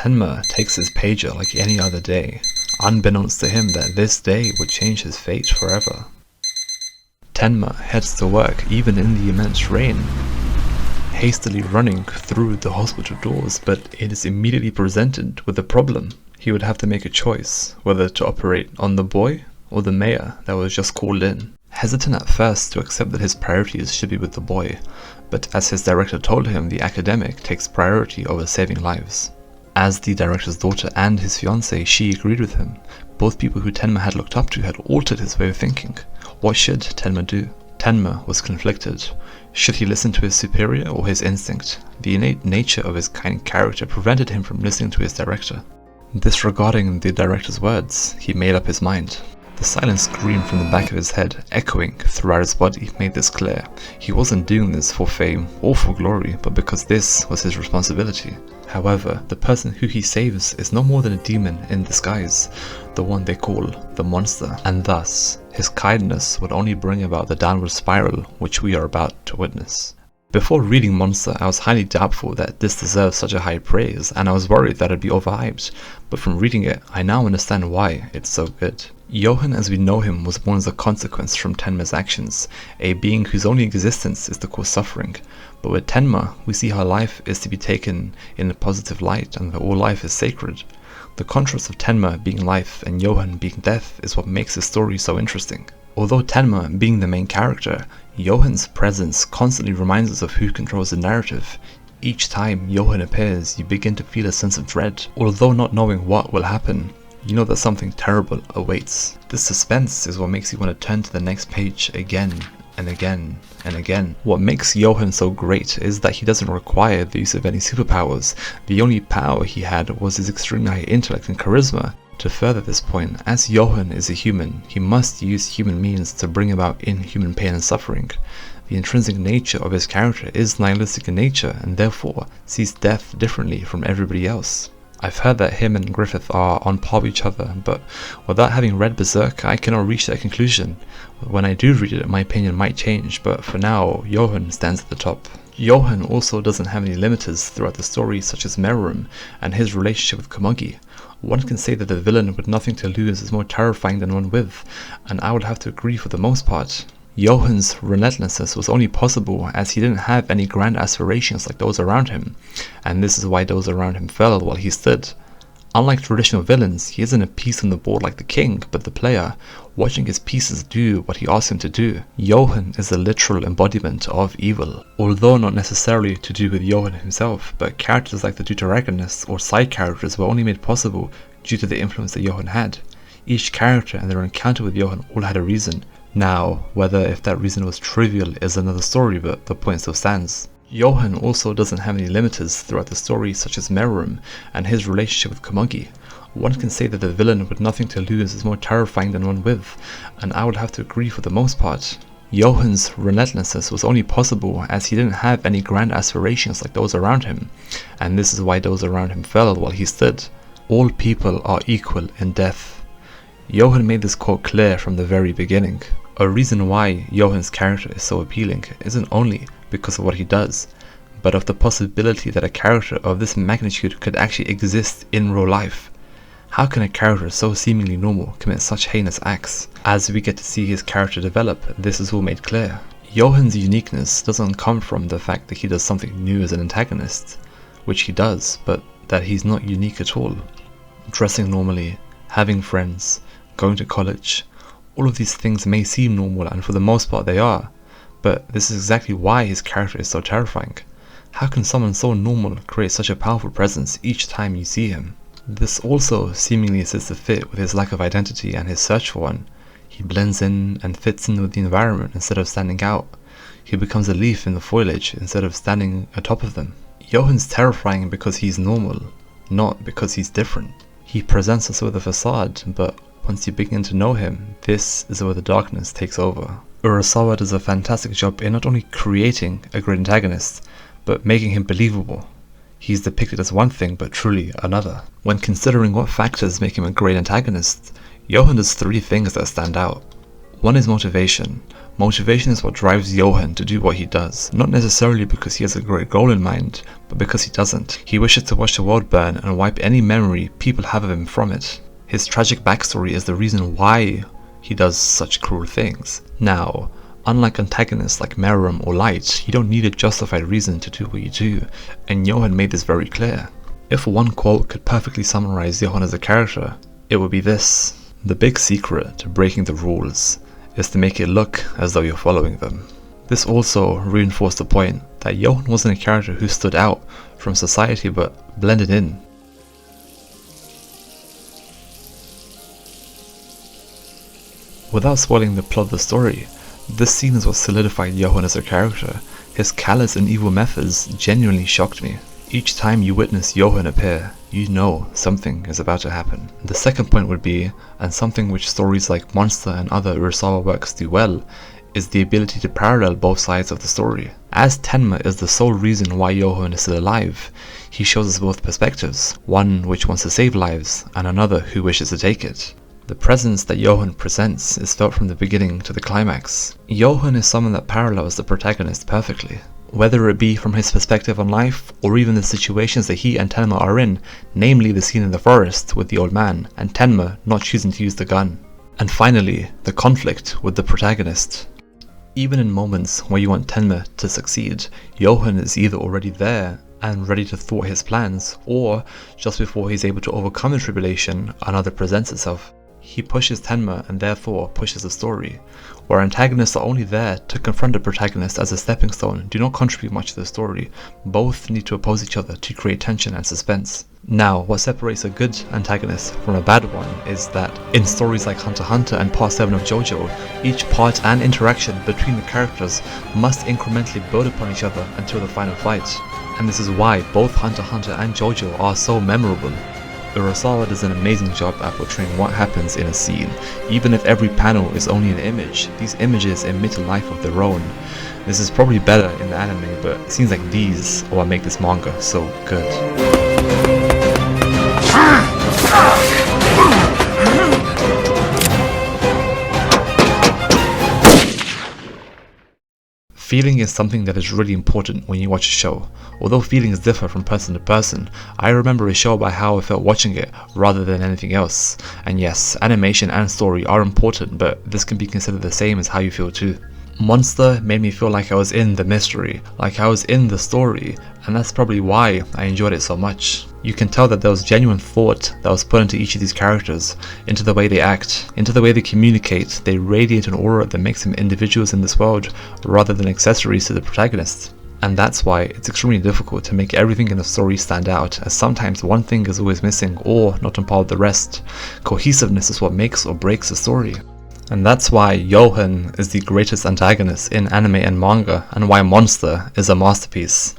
Tenma takes his pager like any other day, unbeknownst to him that this day would change his fate forever. Tenma heads to work even in the immense rain, hastily running through the hospital doors, but it is immediately presented with a problem. He would have to make a choice whether to operate on the boy or the mayor that was just called in. Hesitant at first to accept that his priorities should be with the boy, but as his director told him, the academic takes priority over saving lives. As the director's daughter and his fiancée, she agreed with him. Both people who Tenma had looked up to had altered his way of thinking. What should Tenma do? Tenma was conflicted. Should he listen to his superior or his instinct? The innate nature of his kind character prevented him from listening to his director. Disregarding the director's words, he made up his mind. The silent scream from the back of his head, echoing throughout his body, made this clear. He wasn't doing this for fame or for glory, but because this was his responsibility. However, the person who he saves is no more than a demon in disguise, the one they call the monster, and thus, his kindness would only bring about the downward spiral which we are about to witness. Before reading Monster, I was highly doubtful that this deserves such a high praise, and I was worried that it'd be overhyped, but from reading it, I now understand why it's so good. Johan as we know him was born as a consequence from Tenma's actions, a being whose only existence is to cause suffering. But with Tenma, we see how life is to be taken in a positive light and that all life is sacred. The contrast of Tenma being life and Johan being death is what makes the story so interesting. Although Tenma being the main character, Johan's presence constantly reminds us of who controls the narrative. Each time Johan appears, you begin to feel a sense of dread. Although not knowing what will happen, you know that something terrible awaits. This suspense is what makes you want to turn to the next page again and again and again. What makes Johan so great is that he doesn't require the use of any superpowers. The only power he had was his extremely high intellect and charisma. To further this point, as Johan is a human, he must use human means to bring about inhuman pain and suffering. The intrinsic nature of his character is nihilistic in nature and therefore sees death differently from everybody else. I've heard that him and Griffith are on par with each other, but without having read Berserk, I cannot reach that conclusion. When I do read it, my opinion might change, but for now, Johan stands at the top. Johan also doesn't have any limiters throughout the story, such as Meruem and his relationship with Komugi. One can say that the villain with nothing to lose is more terrifying than one with, and I would have to agree for the most part. Johan's relentlessness was only possible as he didn't have any grand aspirations like those around him, and this is why those around him fell while he stood. Unlike traditional villains, he isn't a piece on the board like the king, but the player, watching his pieces do what he asks him to do. Johan is a literal embodiment of evil, although not necessarily to do with Johan himself, but characters like the Protagonist or side characters were only made possible due to the influence that Johan had. Each character and their encounter with Johan all had a reason. Now, whether if that reason was trivial is another story, but the point still stands. Johan also doesn't have any limiters throughout the story, such as Meruem and his relationship with Komugi. One can say that the villain with nothing to lose is more terrifying than one with, and I would have to agree for the most part. Johan's relentlessness was only possible as he didn't have any grand aspirations like those around him, and this is why those around him fell while he stood. All people are equal in death. Johan made this quote clear from the very beginning. A reason why Johan's character is so appealing isn't only because of what he does, but of the possibility that a character of this magnitude could actually exist in real life. How can a character so seemingly normal commit such heinous acts? As we get to see his character develop, this is all made clear. Johan's uniqueness doesn't come from the fact that he does something new as an antagonist, which he does, but that he's not unique at all. Dressing normally, having friends, going to college, all of these things may seem normal, and for the most part they are, but this is exactly why his character is so terrifying. How can someone so normal create such a powerful presence each time you see him? This also seemingly seems to fit with his lack of identity and his search for one. He blends in and fits in with the environment instead of standing out. He becomes a leaf in the foliage instead of standing atop of them. Johan's terrifying because he's normal, not because he's different. He presents us with a facade, but once you begin to know him, this is where the darkness takes over. Urasawa does a fantastic job in not only creating a great antagonist, but making him believable. He's depicted as one thing, but truly another. When considering what factors make him a great antagonist, Johan does three things that stand out. One is motivation. Motivation is what drives Johan to do what he does, not necessarily because he has a great goal in mind, but because he doesn't. He wishes to watch the world burn and wipe any memory people have of him from it. His tragic backstory is the reason why he does such cruel things. Now, unlike antagonists like Meruem or Light, you don't need a justified reason to do what you do, and Johan made this very clear. If one quote could perfectly summarize Johan as a character, it would be this: "The big secret to breaking the rules is to make it look as though you're following them." This also reinforced the point that Johan wasn't a character who stood out from society but blended in. Without spoiling the plot of the story, this scene is what solidified Johan as a character. His callous and evil methods genuinely shocked me. Each time you witness Johan appear, you know something is about to happen. The second point would be, and something which stories like Monster and other Urasawa works do well, is the ability to parallel both sides of the story. As Tenma is the sole reason why Johan is still alive, he shows us both perspectives, one which wants to save lives, and another who wishes to take it. The presence that Johan presents is felt from the beginning to the climax. Johan is someone that parallels the protagonist perfectly. Whether it be from his perspective on life, or even the situations that he and Tenma are in, namely the scene in the forest with the old man, and Tenma not choosing to use the gun. And finally, the conflict with the protagonist. Even in moments where you want Tenma to succeed, Johan is either already there and ready to thwart his plans, or just before he's able to overcome the tribulation, another presents itself. He pushes Tenma and therefore pushes the story, where antagonists are only there to confront the protagonist as a stepping stone, do not contribute much to the story. Both need to oppose each other to create tension and suspense. Now, what separates a good antagonist from a bad one is that in stories like Hunter x Hunter and Part 7 of JoJo, each part and interaction between the characters must incrementally build upon each other until the final fight. And this is why both Hunter x Hunter and JoJo are so memorable. Urasawa does an amazing job at portraying what happens in a scene. Even if every panel is only an image, these images emit a life of their own. This is probably better in the anime, but scenes like these are what make this manga so good. Feeling is something that is really important when you watch a show. Although feelings differ from person to person, I remember a show by how I felt watching it rather than anything else. And yes, animation and story are important, but this can be considered the same as how you feel too. Monster made me feel like I was in the mystery, like I was in the story, and that's probably why I enjoyed it so much. You can tell that there was genuine thought that was put into each of these characters, into the way they act, into the way they communicate. They radiate an aura that makes them individuals in this world rather than accessories to the protagonist. And that's why it's extremely difficult to make everything in a story stand out, as sometimes one thing is always missing or not on par with the rest. Cohesiveness is what makes or breaks a story. And that's why Johan is the greatest antagonist in anime and manga, and why Monster is a masterpiece.